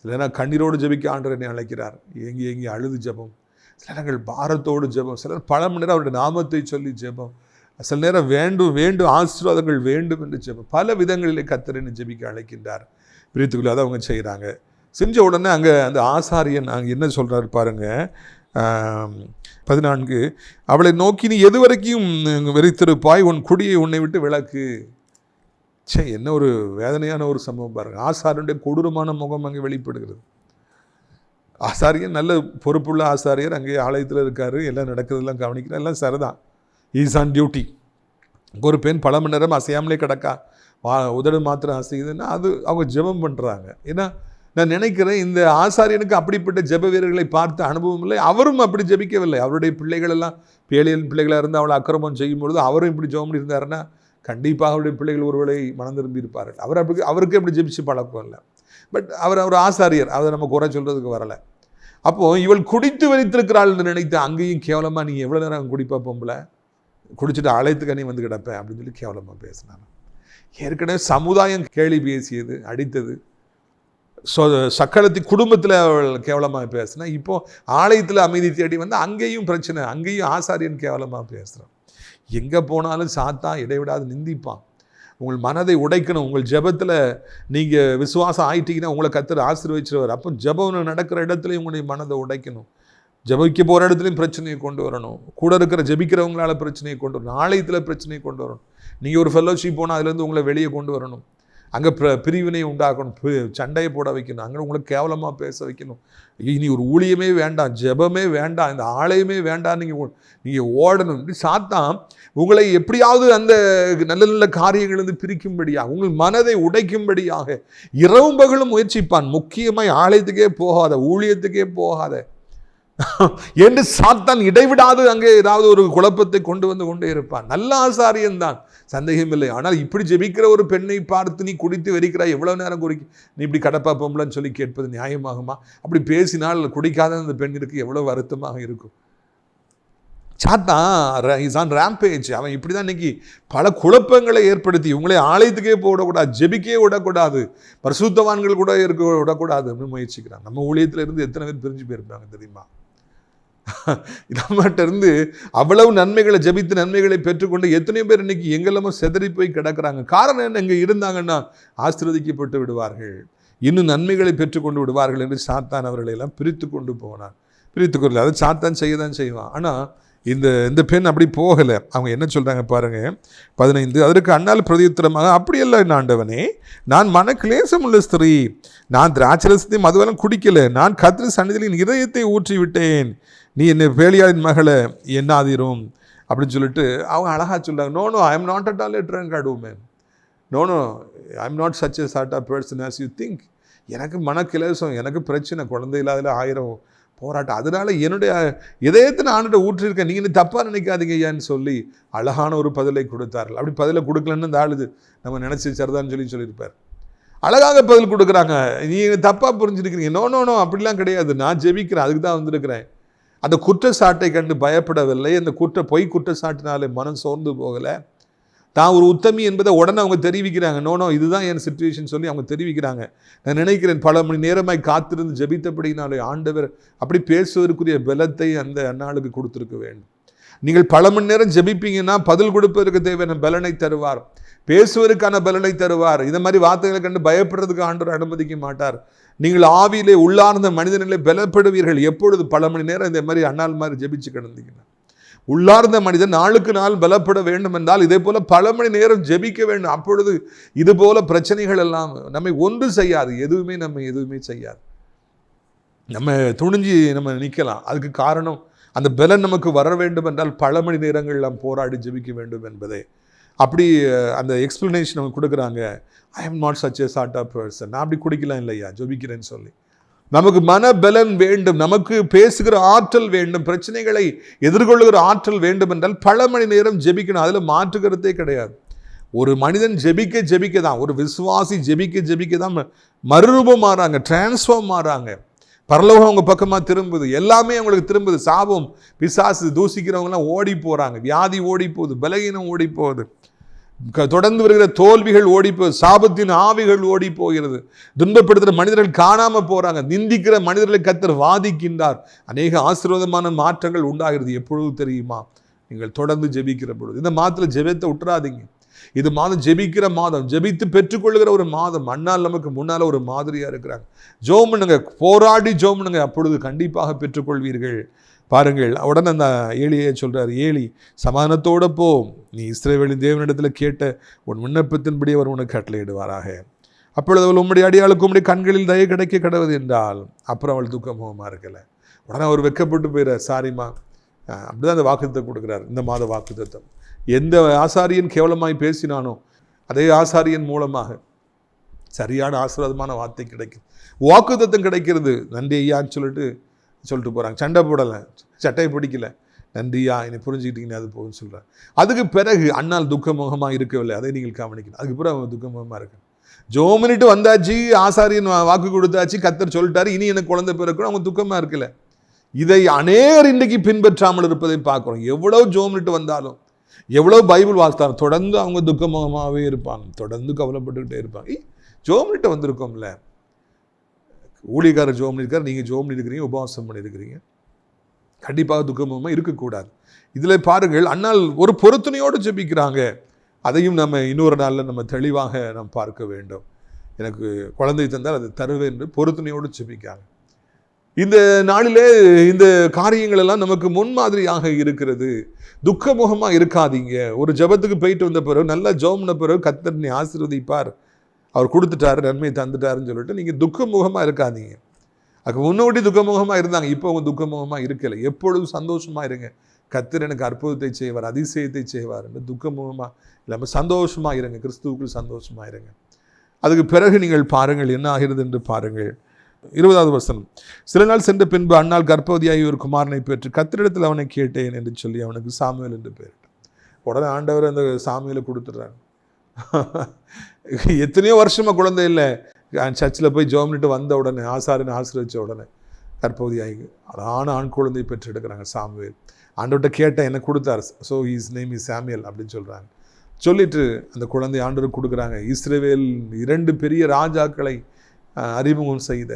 சில நேரம் கண்ணீரோடு ஜெபிக்க ஆண்டவர் என்னை அழைக்கிறார். எங்கே அழுது ஜெபம், சில நேரங்கள் பாரத்தோடு ஜெபம், சிலர் பல மணி நேரம் அவருடைய நாமத்தை சொல்லி ஜெபம், சில நேரம் வேண்டும் வேண்டும் ஆசீர்வாதங்கள் வேண்டும் என்று ஜெபம். பல விதங்களிலே கர்த்தர் என்னை ஜெபிக்க அழைக்கின்றார். பிரித்துக்குள்ள அதை அவங்க செய்கிறாங்க. செஞ்ச உடனே அங்கே அந்த ஆசாரியன் அங்கே என்ன சொல்கிறார் பாருங்க. 14, அவளை நோக்கி நீ எது வரைக்கும் வெறித்திருப்பாய், உன் குடியை உன்னை விட்டு விலக்கு. என்ன ஒரு வேதனையான ஒரு சம்பவம் பாருங்க. ஆசாரியனுடைய கொடூரமான முகம் அங்கே வெளிப்படுகிறது. ஆசாரியன் நல்ல பொறுப்புள்ள ஆசாரியர், அங்கே ஆலயத்தில் இருக்காரு, எல்லாம் நடக்கிறதெல்லாம் கவனிக்கிறேன், எல்லாம் சரிதான், இஸ் ஆன் டியூட்டி. ஒரு பெண் பல மணி நேரம் அசையாமலே கிடக்கா, உதடு மாத்திரம் அசையுதுன்னா அது அவங்க ஜெபம் பண்ணுறாங்க. ஏன்னா நான் நினைக்கிறேன் இந்த ஆசாரியனுக்கு அப்படிப்பட்ட ஜெப வீரர்களை பார்த்த அனுபவம் இல்லை. அவரும் அப்படி ஜெபிக்கவில்லை. அவருடைய பிள்ளைகள் எல்லாம் பேலியல் பிள்ளைகளாக இருந்து அவளை அக்கிரமம் செய்யும் பொழுது அவரும் இப்படி ஜெபம் பண்ணி இருந்தாருன்னா கண்டிப்பாக அவருடைய பிள்ளைகள் ஒருவேளை மனம் திரும்பி இருப்பார்கள். அவருக்கு எப்படி ஜெபிச்சு பழக்கம் இல்லை. பட் அவர் ஒரு ஆசாரியர், அதை நம்ம குறை சொல்கிறதுக்கு வரலை. அப்போது இவள் குடித்து வைத்திருக்கிறாள் என்று நினைத்து அங்கேயும் கேவலமாக நீ எவ்வளோ நேரம் குடிப்பா பொம்பளை, குடிச்சிட்டு அழைத்துக்கனி வந்து கிடப்பேன் அப்படின்னு சொல்லி கேவலமாக பேசினாங்க. ஏற்கனவே சமுதாயம் கேலி பேசியது, அடித்தது. சக்களத்தி குடும்பத்தில் அவள் கேவலமாக பேசினா, இப்போ ஆலயத்தில் அமைதி தேடி வந்து அங்கேயும் பிரச்சனை, அங்கேயும் ஆசாரியன் கேவலமாக பேசுகிறான். எங்கே போனாலும் சாத்தான் இடைவிடாது நிந்திப்பான். உங்கள் மனதை உடைக்கணும். உங்கள் ஜெபத்தில் நீங்கள் விசுவாசம் ஆயிட்டீங்கன்னா உங்களை கர்த்தர் ஆசீர்வதிச்சிருவார். அப்போ ஜெபம் நடக்கிற இடத்துலையும் உங்களுடைய மனதை உடைக்கணும். ஜெபிக்க போகிற இடத்துலையும் பிரச்சனையை கொண்டு வரணும். கூட இருக்கிற ஜெபிக்கிறவங்களால பிரச்சனையை கொண்டு வரணும். ஆலயத்தில் பிரச்சனையை கொண்டு வரணும். நீங்கள் ஒரு ஃபெல்லோஷிப் போனால் அதுலேருந்து உங்களை வெளியே கொண்டு வரணும். அங்கே பிரிவினை உண்டாக்கணும், சண்டையை போட வைக்கணும், அங்கே உங்களை கேவலமாக பேச வைக்கணும். இனி ஒரு ஊழியமே வேண்டாம், ஜெபமே வேண்டாம், இந்த ஆலயமே வேண்டாம், நீங்கள் ஓடணும். இப்படி சாத்தான் உங்களை எப்படியாவது அந்த நல்ல நல்ல காரியங்களிலிருந்து பிரிக்கும்படியாக, உங்கள் மனதை உடைக்கும்படியாக இரவும் பகலும் முயற்சிப்பான். முக்கியமாக ஆலயத்துக்கே போகாத, ஊழியத்துக்கே போகாத என்று சாத்தான் இடைவிடாது அங்கே ஏதாவது ஒரு குழப்பத்தை கொண்டு வந்து கொண்டே இருப்பான். நல்ல ஆசாரியன்தான், சந்தேகமில்லை. ஆனால் இப்படி ஜெபிக்கிற ஒரு பெண்ணை பார்த்து நீ குடித்து வெறிக்கிறாய், எவ்வளோ நேரம் குடிக்க, நீ இப்படி கடப்பா பொம்பளைன்னு சொல்லி கேட்பது நியாயமாகுமா? அப்படி பேசினால் குடிக்காத அந்த பெண்ணிற்கு எவ்வளோ வருத்தமாக இருக்கும். சாத்தான் இஸ் ஆன் ரேம்பேஜ். அவன் இப்படி தான் இன்னைக்கு பல குழப்பங்களை ஏற்படுத்தி இவங்களே ஆலயத்துக்கே போக விடக்கூடாது, ஜெபிக்கே விடக்கூடாது, பரிசுத்தவான்கள் கூட இருக்க விடக்கூடாது அப்படின்னு முயற்சிக்கிறான். நம்ம ஊழியத்தில் இருந்து எத்தனை பேர் பிரிஞ்சு போயிருப்பாங்க தெரியுமா? நம்மகிட்ட இருந்து அவ்வளவு நன்மைகளை ஜெபித்து நன்மைகளை பெற்றுக்கொண்டு எத்தனையோ பேர் இன்னைக்கு எங்கெல்லாமோ செதறி போய் கிடக்கிறாங்க. காரணம் என்ன? இங்கே இருந்தாங்கன்னா ஆசீர்வதிக்கப்பட்டு விடுவார்கள், இன்னும் நன்மைகளை பெற்றுக்கொண்டு விடுவார்கள் என்று சாத்தான் அவர்களை எல்லாம் பிரித்து கொண்டு போனான். பிரித்துக்கொள்ள அதை சாத்தான் செய்ய தான் செய்வான். ஆனால் இந்த பெண் அப்படி போகலை. அவங்க என்ன சொல்கிறாங்க பாருங்க, 15. அதற்கு அண்ணால் பிரதியுத்தரமாக, அப்படியல்ல என் ஆண்டவனே, நான் மன கிளேசம் உள்ள ஸ்திரீ, நான் திராட்சரசத்தையும் மதுவெல்லாம் குடிக்கலை, நான் கர்த்தர் சந்நிதியில் இதயத்தை ஊற்றி விட்டேன், நீ என்னை பேலியாளின் மகளை எண்ணாதீரும் அப்படின்னு சொல்லிட்டு அவங்க அழகாக சொல்கிறாங்க. No I am not at all a drunkard woman, no I am not such a sort of person as you think. எனக்கு மனக்கிலேசம், எனக்கு பிரச்சனை, குழந்தை இல்லாததில் 1000 போராட்டம், அதனால என்னுடைய இதயத்தை நான் ஊற்றிருக்கேன், நீங்கள் இன்னும் தப்பாக நினைக்காதீங்க ஐயான்னு சொல்லி அழகான ஒரு பதிலை கொடுத்தார்கள். அப்படி பதிலை கொடுக்கலன்னு இந்த ஆளுது நம்ம நினச்சி சரிதான்னு சொல்லியிருப்பார். அழகாக பதில் கொடுக்குறாங்க. நீங்கள் தப்பாக புரிஞ்சுருக்கிறீங்க. நோ அப்படிலாம் கிடையாது, நான் ஜெபிக்கிறேன், அதுக்கு தான் வந்திருக்கிறேன். அந்த குற்றச்சாட்டை கண்டு பயப்படவில்லை. அந்த பொய் குற்றச்சாட்டினாலே மனம் சோர்ந்து போகலை. தான் ஒரு உத்தமி என்பதை உடனே அவங்க தெரிவிக்கிறாங்க. நோ இதுதான் என் சிச்சுவேஷன் சொல்லி அவங்க தெரிவிக்கிறாங்க. நான் நினைக்கிறேன் பல மணி நேரமாய் காத்திருந்து ஜெபித்தபடினாலே ஆண்டவர் அப்படி பேசுவதற்குரிய பலத்தை அந்த அன்னாளுக்கு கொடுத்துருக்க வேண்டும். நீங்கள் பல மணி நேரம் ஜெபிப்பீங்கன்னா பதில் கொடுப்பதற்கு தேவையான பலனை தருவார், பேசுவதற்கான பலனை தருவார். இந்த மாதிரி வார்த்தைகளை கண்டு பயப்படுறதுக்கு ஆண்டவர் அனுமதிக்க மாட்டார். நீங்கள் ஆவியிலே உள்ளார்ந்த மனிதனிலே பலப்படுவீர்கள். எப்பொழுது பல மணி நேரம் இந்த மாதிரி அண்ணாள் மாதிரி ஜெபிச்சு கிடந்தீங்கன்னா, உள்ளார்ந்த மனிதன் நாளுக்கு நாள் பலப்பட வேண்டும் என்றால் இதே போல பல மணி நேரம் ஜெபிக்க வேண்டும். அப்பொழுது இது போல பிரச்சனைகள் எல்லாம் நம்மை ஒன்று செய்யாது, நம்ம எதுவுமே செய்யாது. நம்ம துணிஞ்சு நம்ம நிற்கலாம். அதுக்கு காரணம் அந்த பலன் நமக்கு வர வேண்டும் என்றால் பல மணி நேரங்கள் நாம் போராடி ஜெபிக்க வேண்டும் என்பதே. அப்படி அந்த எக்ஸ்பிளனேஷன் அவங்க கொடுக்குறாங்க. I am not such a sort of person, நான் அப்படி குடிக்கலாம் இல்லையா, ஜெபிக்கிறேன்னு சொல்லி. நமக்கு மனபலன் வேண்டும், நமக்கு பேசுகிற ஆற்றல் வேண்டும், பிரச்சனைகளை எதிர்கொள்ளுகிற ஆற்றல் வேண்டும் என்றால் பல மணி நேரம் ஜெபிக்கணும். அதில் மாற்றுக்கிறதே கிடையாது. ஒரு மனிதன் ஜெபிக்க தான், ஒரு விசுவாசி ஜெபிக்க தான் மறுரூபம் மாறாங்க, டிரான்ஸ்ஃபார்ம் மாறாங்க. பரலோகம் அவங்க பக்கமாக திரும்புது, எல்லாமே அவங்களுக்கு திரும்புது. சாபம் பிசாசு தூசிக்கிறவங்கலாம் ஓடி போகிறாங்க, வியாதி ஓடி போகுது, பலகீனம் ஓடி போகுது, தொடர்ந்து வருகிற தோல்விகள் ஓடி போகுது, சாபத்தின் ஆவிகள் ஓடி போகிறது, துன்பப்படுத்துகிற மனிதர்கள் காணாமல் போகிறாங்க, நிந்திக்கிற மனிதர்களை கர்த்தர் வாதிக்கின்றார். அநேக ஆசீர்வாதமான மாற்றங்கள் உண்டாகிறது. எப்பொழுது தெரியுமா? நீங்கள் தொடர்ந்து ஜெபிக்கிற பொழுது. இந்த மாதத்தில் ஜெபத்தை விட்டுறாதீங்க. இது மாதம் ஜெபிக்கிற மாதம், ஜெபித்து பெற்றுக்கொள்கிற ஒரு மாதம். அண்ணால் நமக்கு முன்னால் ஒரு மாதிரியாக இருக்கிறாங்க. ஜெபம் பண்ணுங்க, போராடி ஜெபம் பண்ணுங்க, அப்பொழுது கண்டிப்பாக பெற்றுக்கொள்வீர்கள். பாருங்கள், உடனே அந்த ஏலியை சொல்கிறார், ஏலி சமாதானத்தோடு போ, நீ இஸ்ரவேலின் தேவனிடத்தில் கேட்ட உன் விண்ணப்பத்தின்படி அவர் உனக்கு கட்டளையிடுவாராக. அப்பொழுது அவள் உம்முடைய அடியாளுக்கு உம்முடைய கண்களில் தயை கிடைக்க கடவுது என்றால். அப்புறம் அவள் துக்கமுகமாக இருக்கலை. உடனே அவர் வெக்கப்பட்டு போயிடார். சாரிம்மா, அப்படிதான் அந்த வாக்குத்தத்தம் கொடுக்குறார். இந்த மாத வாக்குத்தத்தம் எந்த ஆசாரியன் கேவலமாய் பேசினானோ அதே ஆசாரியன் மூலமாக சரியான ஆசீர்வாதமான வார்த்தை கிடைக்குது, வாக்குத்தத்தம் கிடைக்கிறது. நன்றி ஐயான்னு சொல்லிட்டு போகிறாங்க. சண்டை போடலை, சட்டையை பிடிக்கல, நன்றியா என்னை புரிஞ்சுக்கிட்டீங்கன்னா அது போகுன்னு சொல்கிறார். அதுக்கு பிறகு அண்ணால் துக்கமுகமாக இருக்கவில்லை, அதை நீங்கள் கவனிக்கணும். அதுக்கு பிறகு அவன் துக்கமுகமாக இருக்கு. ஜோம் பண்ணிட்டு வந்தாச்சு, ஆசாரியன் வாக்கு கொடுத்தாச்சு, கர்த்தர் சொல்லிட்டாரு, இனி எனக்கு குழந்தை பிறக்கணும், அவங்க துக்கமாக இருக்குல்ல. இதை அநேகர் இன்றைக்கு பின்பற்றாமல் இருப்பதை பார்க்குறோம். எவ்வளோ ஜோம் பண்ணிட்டு வந்தாலும், எவ்வளோ பைபிள் வாசித்தாலும் தொடர்ந்து அவங்க துக்கமாகவே இருப்பாங்க, தொடர்ந்து கவலைப்பட்டுக்கிட்டே இருப்பாங்க. ஜோம் பண்ணிட்டு வந்திருக்கோம்ல, ஊழியக்காரர் ஜோம் பண்ணியிருக்காரு, நீங்கள் ஜோம் பண்ணியிருக்கிறீங்க, உபவாசம் பண்ணியிருக்கிறீங்க, கண்டிப்பாக துக்கமுகமாக இருக்கக்கூடாது. இதில் பாருங்கள், அண்ணால் ஒரு பொருத்தனையோடு ஜெபிக்கிறாங்க. அதையும் நம்ம இன்னொரு நாளில் நம்ம தெளிவாக நாம் பார்க்க வேண்டும். எனக்கு குழந்தை தந்தால் அது தருவேன் என்று பொருத்தனையோடு ஜெபிக்காங்க. இந்த நாளிலே இந்த காரியங்கள் எல்லாம் நமக்கு முன்மாதிரியாக இருக்கிறது. துக்கமுகமாக இருக்காதீங்க. ஒரு ஜெபத்துக்கு போயிட்டு வந்த பிறகு, நல்லா ஜெபம்ன பிறகு கர்த்தர் நீ ஆசீர்வதிப்பார், அவர் கொடுத்துட்டாரு, நன்மை தந்துட்டாருன்னு சொல்லிட்டு நீங்கள் துக்கமுகமாக இருக்காதீங்க. அதுக்கு முன்னோடி துக்கமுகமாக இருந்தாங்க, இப்போ அவங்க துக்கமுகமாக இருக்கலை. எப்பொழுதும் சந்தோஷமாக இருங்க. கர்த்தர் எனக்கு அற்புதத்தை செய்வார், அதிசயத்தை செய்வார் என்று துக்கமுகமாக இல்லாமல் சந்தோஷமாக இருங்க. கிறிஸ்துவுக்குள் சந்தோஷமாக இருங்க. அதுக்கு பிறகு நீங்கள் பாருங்கள் என்ன ஆகிறது என்று பாருங்கள். 20வது வசனம். சில நாள் சென்ற பின்பு அன்னாள் கர்ப்பவதியாகி ஒரு குமாரனை பெற்று கர்த்தரிடத்தில் அவனை கேட்டேன் என்று சொல்லி அவனுக்கு சாமுவேல் என்று பெயரிட்டார். உடனே ஆண்டவர் அந்த சாமுவேலை கொடுத்துட்றாங்க. எத்தனையோ வருஷமாக குழந்தை இல்லை, சர்ச்சில் போய் ஜெபம் பண்ணிட்டு வந்த உடனே, ஆசாரியனை ஆசீர்வதிச்ச உடனே கர்ப்பவதியாகி அழகான ஆண் குழந்தை பெற்று எடுக்கிறாங்க சாமுவேல். ஆண்டவர்கிட்ட கேட்டேன், என்ன கொடுத்தார். So his name is Samuel அப்படின்னு சொல்கிறாங்க. சொல்லிட்டு அந்த குழந்தை ஆண்டவருக்கு கொடுக்குறாங்க. இஸ்ரவேல் 2 பெரிய ராஜாக்களை அறிமுகம் செய்த,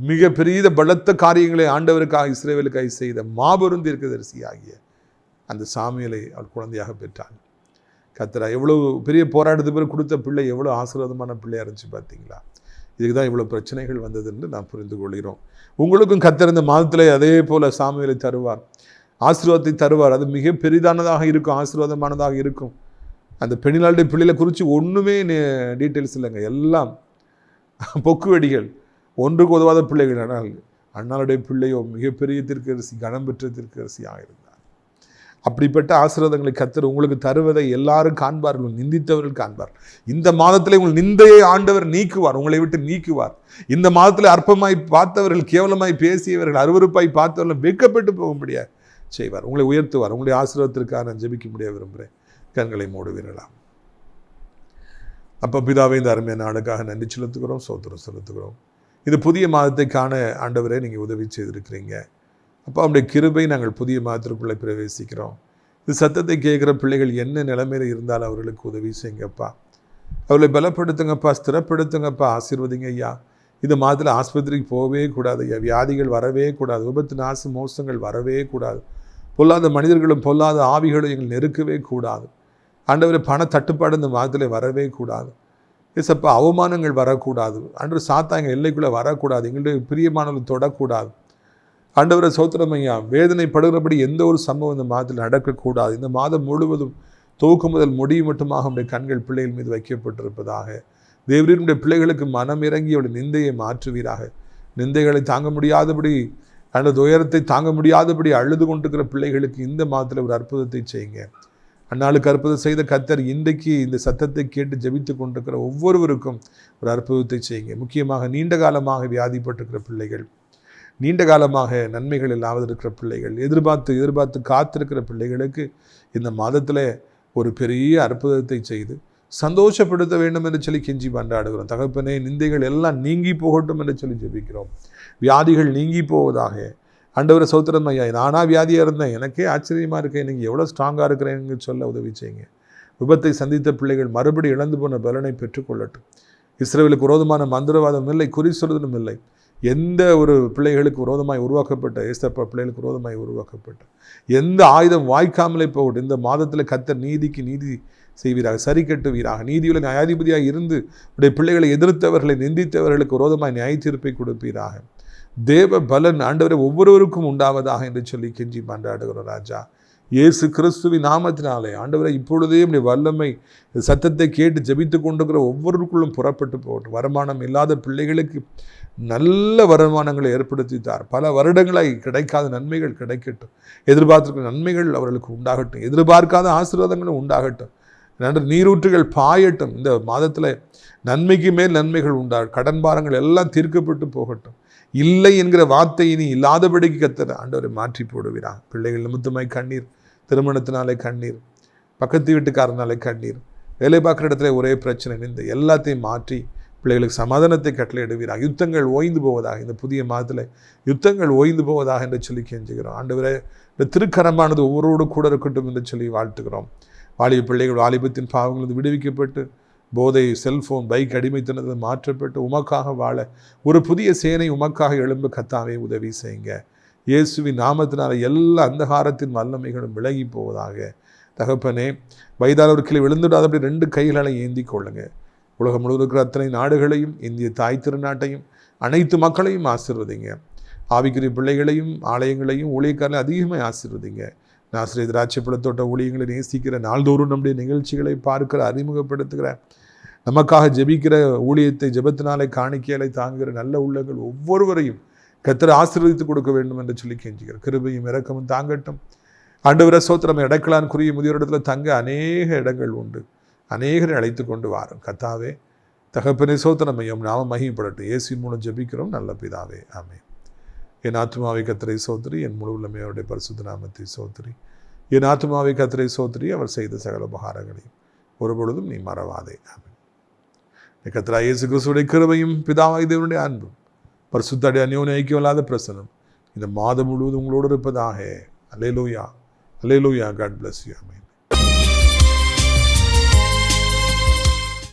மிக பெரிய பலத்த காரியங்களை ஆண்டவருக்காக இஸ்ரவேலுக்காக செய்த மாபெரும் தீர்க்கதரிசி ஆகிய அந்த சாமுவேலை அவர் குழந்தையாக பெற்றாங்க. கர்த்தர் எவ்வளோ பெரிய போராட்டத்துக்கு பிறகு கொடுத்த பிள்ளை எவ்வளோ ஆசீர்வாதமான பிள்ளையாக இருந்துச்சு பார்த்தீங்களா. இதுக்கு தான் இவ்வளோ பிரச்சனைகள் வந்தது என்று நாம் புரிந்து கொள்கிறோம். உங்களுக்கும் கர்த்தர் இந்த மாதத்தில் அதே போல் சாமுவேலை தருவார், ஆசீர்வாதத்தை தருவார். அது மிக பெரிதானதாக இருக்கும், ஆசீர்வாதமானதாக இருக்கும். அந்த பெண்ணிலாளுடைய பிள்ளைகளை குறித்து ஒன்றுமே டீட்டெயில்ஸ் இல்லைங்க, எல்லாம் பொக்கு வெடிகள், ஒன்றுக்கு உதவாத பிள்ளைகள். ஆனால் அண்ணாளுடைய பிள்ளையோ மிகப்பெரிய தீர்க்கதரிசி, கனம் பெற்ற தீர்க்கதரிசியாக இருந்தார். அப்படிப்பட்ட ஆசீர்வாதங்களை கர்த்தர் உங்களுக்கு தருவதை எல்லாரும் காண்பார்கள், நிந்தித்தவர்கள் காண்பார். இந்த மாதத்தில் உங்கள் நிந்தையை ஆண்டவர் நீக்குவார், உங்களை விட்டு நீக்குவார். இந்த மாதத்தில் அற்பமாய் பார்த்தவர்கள், கேவலமாய் பேசியவர்கள், அருவருப்பாய் பார்த்தவர்கள் வெட்கப்பட்டு போக முடியாது செய்வார், உங்களை உயர்த்துவார். உங்களுடைய ஆசீர்வாதத்திற்காக நான் ஜெபிக்க முடிய விரும்புகிறேன். கண்களை மூடுவீர்களாம். அப்போ பிதாவே, இந்த அருமையான நாளுக்காக நன்றி செலுத்துகிறோம், சோத்திரம் செலுத்துகிறோம். இது புதிய மாதத்தை காண ஆண்டவரே நீங்கள் உதவி செய்திருக்கிறீங்க. அப்போ அவருடைய கிருபை நாங்கள் புதிய மாதத்திற்குள்ளே பிரவேசிக்கிறோம். இது சத்தத்தை கேட்குற பிள்ளைகள் என்ன நிலைமையில் இருந்தாலும் அவர்களுக்கு உதவி செய்யுங்கப்பா, அவர்களை பலப்படுத்துங்கப்பா, ஸ்திரப்படுத்துங்கப்பா, ஆசீர்வதிங்க ஐயா. இந்த மாதத்தில் ஆஸ்பத்திரிக்கு போகவே கூடாது ஐயா, வியாதிகள் வரவே கூடாது, விபத்து நாசு மோசங்கள் வரவே கூடாது, பொல்லாத மனிதர்களும் பொல்லாத ஆவிகளும் எங்கள் நெருக்கவே கூடாது. ஆண்டவரை பண தட்டுப்பாடு இந்த மாதத்தில் வரவே கூடாது. ஏசப்பா, அவமானங்கள் வரக்கூடாது. அன்று சாத்தா எங்கள் எல்லைக்குள்ளே வரக்கூடாது, எங்களுடைய பிரியமானவர்கள் தொடக்கூடாது. ஆண்டவரை சோத்திரம் ஐயா, வேதனைப்படுகிறபடி எந்த ஒரு சம்பவம் இந்த மாதத்தில் நடக்கக்கூடாது. இந்த மாதம் முழுவதும் துவக்கம் முதல் முடிவு மட்டுமாக நம்முடைய கண்கள் பிள்ளைகள் மீது வைக்கப்பட்டிருப்பதாக. தேவரீருடைய பிள்ளைகளுக்கு மனம் இறங்கி அவருடைய நிந்தையை மாற்றுவீராக. நிந்தைகளை தாங்க முடியாதபடி, அந்த துயரத்தை தாங்க முடியாதபடி அழுது கொண்டிருக்கிற பிள்ளைகளுக்கு இந்த மாதத்தில் ஒரு அற்புதத்தை செய்யுங்க. அந்நாளுக்கு அற்புதம் செய்த கர்த்தர் இன்றைக்கு இந்த சத்தத்தை கேட்டு ஜெபித்து கொண்டிருக்கிற ஒவ்வொருவருக்கும் ஒரு அற்புதத்தை செய்யுங்க. முக்கியமாக நீண்ட காலமாக வியாதிப்பட்டிருக்கிற பிள்ளைகள், நீண்ட காலமாக நன்மைகள் இல்லாமல் இருக்கிற பிள்ளைகள், எதிர்பார்த்து காத்திருக்கிற பிள்ளைகளுக்கு இந்த மாதத்தில் ஒரு பெரிய அற்புதத்தை செய்து சந்தோஷப்படுத்த வேண்டும் என்று சொல்லி கெஞ்சி மன்றாடுகிறோம். தகப்பனே, நிந்தைகள் எல்லாம் நீங்கி போகட்டும் என்று சொல்லி ஜெபிக்கிறோம். வியாதிகள் நீங்கி போவதாக. ஆண்டவரை சோத்திரம் ஐயா, நானாக வியாதியாக இருந்தேன், எனக்கே ஆச்சரியமாக இருக்கேன், நீங்கள் எவ்வளோ ஸ்ட்ராங்காக இருக்கிறேன்னு சொல்ல உதவி செய்யுங்க. விபத்தை சந்தித்த பிள்ளைகள் மறுபடி இழந்து போன பலனை பெற்றுக்கொள்ளட்டும். இஸ்ரவேலுக்கு விரோதமான மந்திரவாதம் இல்லை, குறி சொல்வதும் இல்லை. எந்த ஒரு பிள்ளைகளுக்கு விரோதமாய் உருவாக்கப்பட்ட, ஏசப்பா பிள்ளைகளுக்கு விரோதமாய் உருவாக்கப்பட்ட எந்த ஆயுதம் வாய்க்காமலே போகட்டும். இந்த மாதத்தில் கர்த்தர் நீதிக்கு நீதி செய்வீராக, சரி கட்டுவீராக. நீதியுள்ள நியாயாதிபதியாக இருந்து உடைய பிள்ளைகளை எதிர்த்தவர்களை, நிந்தித்தவர்களுக்கு விரோதமாய் நியாய தீர்ப்பை கொடுப்பீராக. தேவ பலன் ஆண்டவரை ஒவ்வொருவருக்கும் உண்டாவதாக என்று சொல்லி கெஞ்சி மன்றாடுகிறோம் ராஜா. இயேசு கிறிஸ்துவின் நாமத்தினாலே ஆண்டவரை இப்பொழுதே நம்முடைய வல்லமை சத்தத்தை கேட்டு ஜெபித்து கொண்டிருக்கிற ஒவ்வொருக்குள்ளும் புறப்பட்டு போகட்டும். வருமானம் இல்லாத பிள்ளைகளுக்கு நல்ல வருமானங்களை ஏற்படுத்தித்தார். பல வருடங்களாய் கிடைக்காத நன்மைகள் கிடைக்கட்டும். எதிர்பார்த்திருக்கிற நன்மைகள் அவர்களுக்கு உண்டாகட்டும். எதிர்பார்க்காத ஆசீர்வாதங்களும் உண்டாகட்டும். நன்று நீரூற்றுகள் பாயட்டும். இந்த மாதத்தில் நன்மைக்கு மேல் நன்மைகள் உண்டாகும். கடன் பாரங்கள் எல்லாம் தீர்க்கப்பட்டு போகட்டும். இல்லை என்கிற வார்த்தை இனி இல்லாதபடிக்கு கர்த்தர் ஆண்டவரை மாற்றி போடுகிறார். பிள்ளைகள் நிமித்தமாய் கண்ணீர், திருமணத்தினாலே கண்ணீர், பக்கத்து வீட்டுக்காரனாலே கண்ணீர், வேலை பார்க்குற இடத்துல ஒரே பிரச்சனை, இந்த எல்லாத்தையும் மாற்றி பிள்ளைகளுக்கு சமாதானத்தை கட்டளையிடுவீராக. யுத்தங்கள் ஓய்ந்து போவதாக, இந்த புதிய மாதத்தில் யுத்தங்கள் ஓய்ந்து போவதாக என்று சொல்லி கெஞ்சுகிறோம். ஆண்டவரே, இந்த திருக்கரமானது ஒவ்வொருவரோடு கூட இருக்கட்டும் என்று சொல்லி வாழ்த்துகிறோம். வாலிப பிள்ளைகள் வாலிபத்தின் பாவங்களிலிருந்து விடுவிக்கப்பட்டு போதை, செல்ஃபோன், பைக் அடிமைத்தனது மாற்றப்பட்டு உமக்காக வாழ ஒரு புதிய சேனை உமக்காக எழும்ப கர்த்தாவே உதவி செய்யுங்க. இயேசுவின் நாமத்தினால எல்லா அந்தகாரத்தின் வல்லமைகளும் விலகி போவதாக. தகப்பனே, வயதானவர்களை விழுந்துடாத அப்படி 2 கைகளை ஏந்தி கொள்ளுங்க. உலகம் முழுவதும் இருக்கிற அத்தனை நாடுகளையும், இந்திய தாய் திருநாட்டையும், அனைத்து மக்களையும் ஆசீர்வதிங்க. ஆவிக்குரிய பிள்ளைகளையும் ஆலயங்களையும் ஊழியக்காரர்களையும் அதிகமாக ஆசீர்வதிங்க. நாசரேத் திராட்சைப்பழத்தோட்ட ஊழியங்களை நேசிக்கிற, நாள்தோறும் நம்முடைய நிகழ்ச்சிகளை பார்க்கிற, அறிமுகப்படுத்துகிற, நமக்காக ஜெபிக்கிற, ஊழியத்தை ஜெபத்தினாலே காணிக்கைகளை தாங்குகிற நல்ல உள்ளங்கள் ஒவ்வொருவரையும் கர்த்தர் ஆசீர்வதித்து கொடுக்க வேண்டும் என்று சொல்லி கெஞ்சுகிற. கிருபையும் இரக்கமும் தாங்கட்டும். ஆண்டவரே, ஸ்தோத்திரம். இடக்கலான் குறிய முதியோரிடத்தில் தங்க அநேக இடங்கள் உண்டு. அநேகரை அழைத்து கொண்டு வாரும் கர்த்தாவே. தகப்பனே, ஸ்தோத்திரம். நாம மகிமைப்படட்டும். இயேசுவின் மூலம் ஜெபிக்கிறோம் நல்ல பிதாவே, ஆமென். என் ஆத்துமாவை கர்த்தரை சோத்திரி, என் முழு உள்ளமே அவருடைய பரிசுத்த நாமத்தை சோத்திரி. என் ஆத்துமாவை கர்த்தரை சோத்திரி, அவர் செய்த சகல உபகாரங்களையும் ஒருபொழுதும் நீ மறவாதே, ஆமென். கர்த்தராகிய இயேசு கிறிஸ்துவின் கிருபையும் பிதாவாகிய தேவனுடைய அன்பும் பரிசுத்த அந்யோன்ய ஐக்கியமில்லாத பிரசன்னம் இந்த மாதம் முழுவதும் உங்களோடு இருப்பதாக. அல்லேலூயா, அல்லேலூயா. God bless you, amen.